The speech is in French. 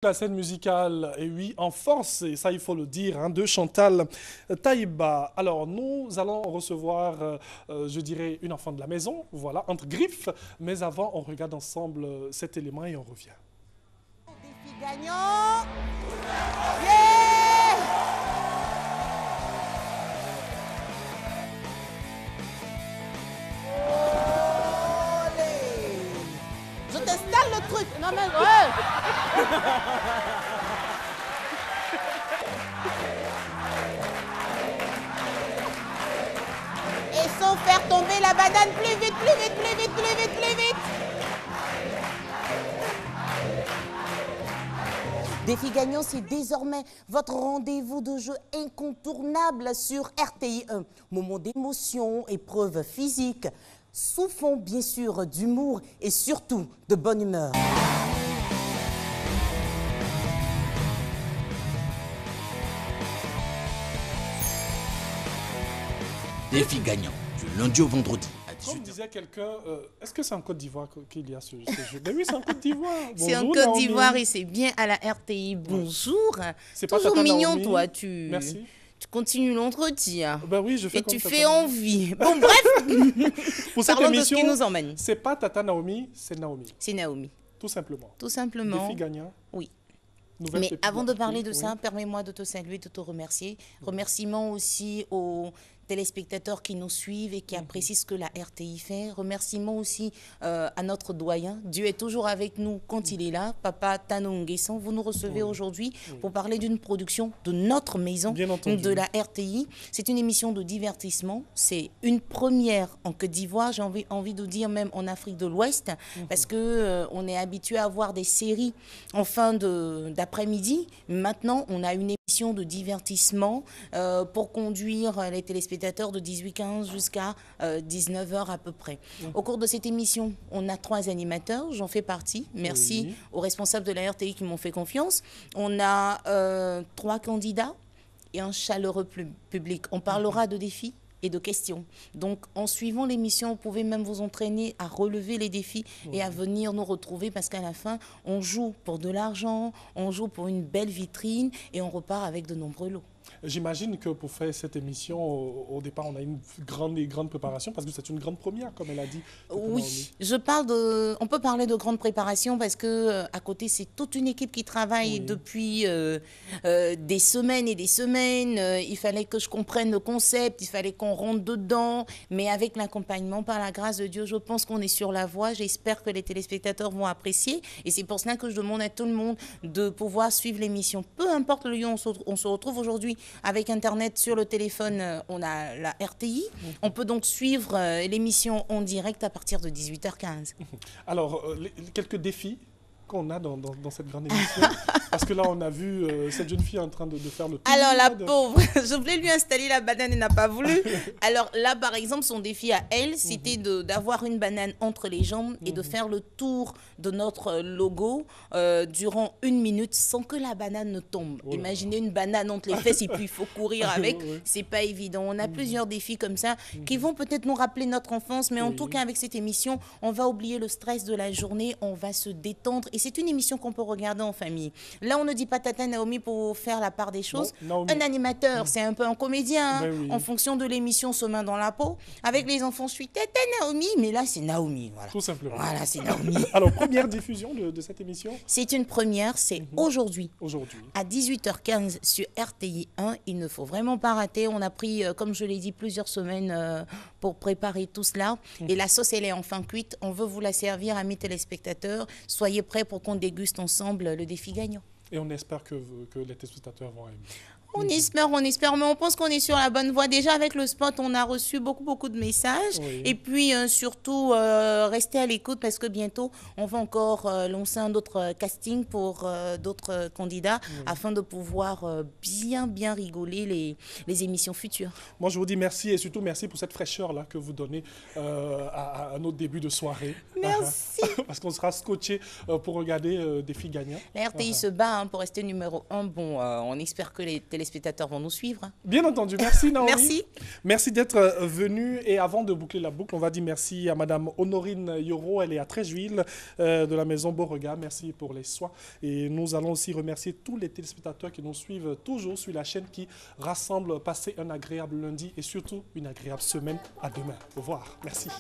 la scène musicale, et oui, en force, et ça il faut le dire, hein, de Chantal Taïba. Alors nous allons recevoir, je dirais, une enfant de la maison, voilà, entre griffes, mais avant on regarde ensemble cet élément et on revient. Défi gagnant. Yeah. Olé. Je t'installe le truc. Non mais ouais. Et sans faire tomber la banane, plus vite, plus vite, plus vite, plus vite, plus vite. Défi gagnant, c'est désormais votre rendez-vous de jeu incontournable sur RTI1. Moment d'émotion, épreuve physique, sous fond bien sûr d'humour et surtout de bonne humeur. Défi gagnant, du lundi au vendredi à Comme 18h. disait quelqu'un, est-ce que c'est en Côte d'Ivoire qu'il y a ce jeu? Ben oui, c'est en Côte d'Ivoire. C'est en Bonjour, Côte Naomi. d'Ivoire et c'est bien à la RTI. Bonjour. C'est pas Toujours Tata mignon, Naomi. toi. Merci. Tu continues l'entretien. Ben oui, je fais Et comme tu Tata fais Naomi. envie. Bon, bref, Pour cette parlons de ce émission, qui nous emmène. c'est pas Tata Naomi, c'est Naomi, C'est Naomi. tout simplement. Tout simplement. Défi gagnant. Oui. Nouvelle Mais pépite avant de d'Afrique, parler de oui. ça, permets-moi de te saluer, de te remercier. Remerciements aussi aux téléspectateurs qui nous suivent et qui apprécient ce que la RTI fait. Remerciements aussi à notre doyen. Dieu est toujours avec nous quand il est là. Papa Tano Nguesson, vous nous recevez aujourd'hui pour parler d'une production de notre maison, Bien entendu. de la RTI. C'est une émission de divertissement. C'est une première en Côte d'Ivoire, j'ai envie de dire même en Afrique de l'Ouest, parce que on est habitué à voir des séries en fin d'après-midi. Maintenant, on a une émission de divertissement pour conduire les téléspectateurs de 18h15 jusqu'à 19h à peu près. Au cours de cette émission, on a 3 animateurs, j'en fais partie. Merci Oui. aux responsables de la RTI qui m'ont fait confiance. On a 3 candidats et un chaleureux public. On parlera de défis et de questions. Donc, en suivant l'émission, vous pouvez même vous entraîner à relever les défis et à venir nous retrouver parce qu'à la fin, on joue pour de l'argent, on joue pour une belle vitrine et on repart avec de nombreux lots. J'imagine que pour faire cette émission, au départ, on a une grande préparation parce que c'est une grande première, comme elle a dit. Tata Naomi. Oui, on peut parler de grande préparation parce que à côté, c'est toute une équipe qui travaille Oui. depuis des semaines et des semaines. Il fallait que je comprenne le concept, il fallait qu'on rentre dedans. Mais avec l'accompagnement, par la grâce de Dieu, je pense qu'on est sur la voie. J'espère que les téléspectateurs vont apprécier. Et c'est pour cela que je demande à tout le monde de pouvoir suivre l'émission. Peu importe le lieu où on se retrouve aujourd'hui avec Internet, sur le téléphone, on a la RTI. On peut donc suivre l'émission en direct à partir de 18h15. Alors, quelques défis qu'on a dans cette grande émission. Parce que là, on a vu cette jeune fille en train de faire le tour. Alors la pauvre, je voulais lui installer la banane, elle n'a pas voulu. Alors là, par exemple, son défi à elle, c'était d'avoir une banane entre les jambes et de faire le tour de notre logo durant 1 minute sans que la banane ne tombe. Oh là là. Imaginez une banane entre les fesses et puis il faut courir avec. Ouais. C'est pas évident. On a plusieurs défis comme ça qui vont peut-être nous rappeler notre enfance, mais en Oui. tout cas, avec cette émission, on va oublier le stress de la journée, on va se détendre et c'est une émission qu'on peut regarder en famille. Là, on ne dit pas Tata Naomi pour faire la part des choses. Non, Naomi. Un animateur, c'est un peu un comédien. Ben oui. En fonction de l'émission, se main dans la peau. Avec les enfants, je suis Tata Naomi, mais là, c'est Naomi. Voilà, Tout simplement. voilà c'est Naomi. Alors, première diffusion de cette émission C'est une première, c'est aujourd'hui. aujourd'hui. À 18h15 sur RTI 1, il ne faut vraiment pas rater. On a pris, comme je l'ai dit, plusieurs semaines pour préparer tout cela. Et la sauce, elle est enfin cuite. On veut vous la servir, amis téléspectateurs. Soyez prêts pour qu'on déguste ensemble le défi gagnant. Et on espère que les téléspectateurs vont aimer. On espère, mais on pense qu'on est sur la bonne voie. Déjà, avec le spot, on a reçu beaucoup de messages. Oui. Et puis, surtout, restez à l'écoute parce que bientôt, on va encore lancer un autre casting pour d'autres candidats afin de pouvoir bien rigoler les émissions futures. Moi, je vous dis merci et surtout merci pour cette fraîcheur-là que vous donnez à notre début de soirée. Merci. Parce qu'on sera scotché pour regarder Défi gagnant. La RTI se bat pour rester numéro 1. Bon, on espère que les téléspectateurs téléspectateurs vont nous suivre. Bien entendu. Merci, Naomi. Merci. Merci d'être venue. Et avant de boucler la boucle, on va dire merci à Madame Honorine Yoro. Elle est à Tréjuil de la maison Beauregard. Merci pour les soins. Et nous allons aussi remercier tous les téléspectateurs qui nous suivent toujours sur la chaîne qui rassemble. Passez un agréable lundi et surtout une agréable semaine. À demain. Au revoir. Merci.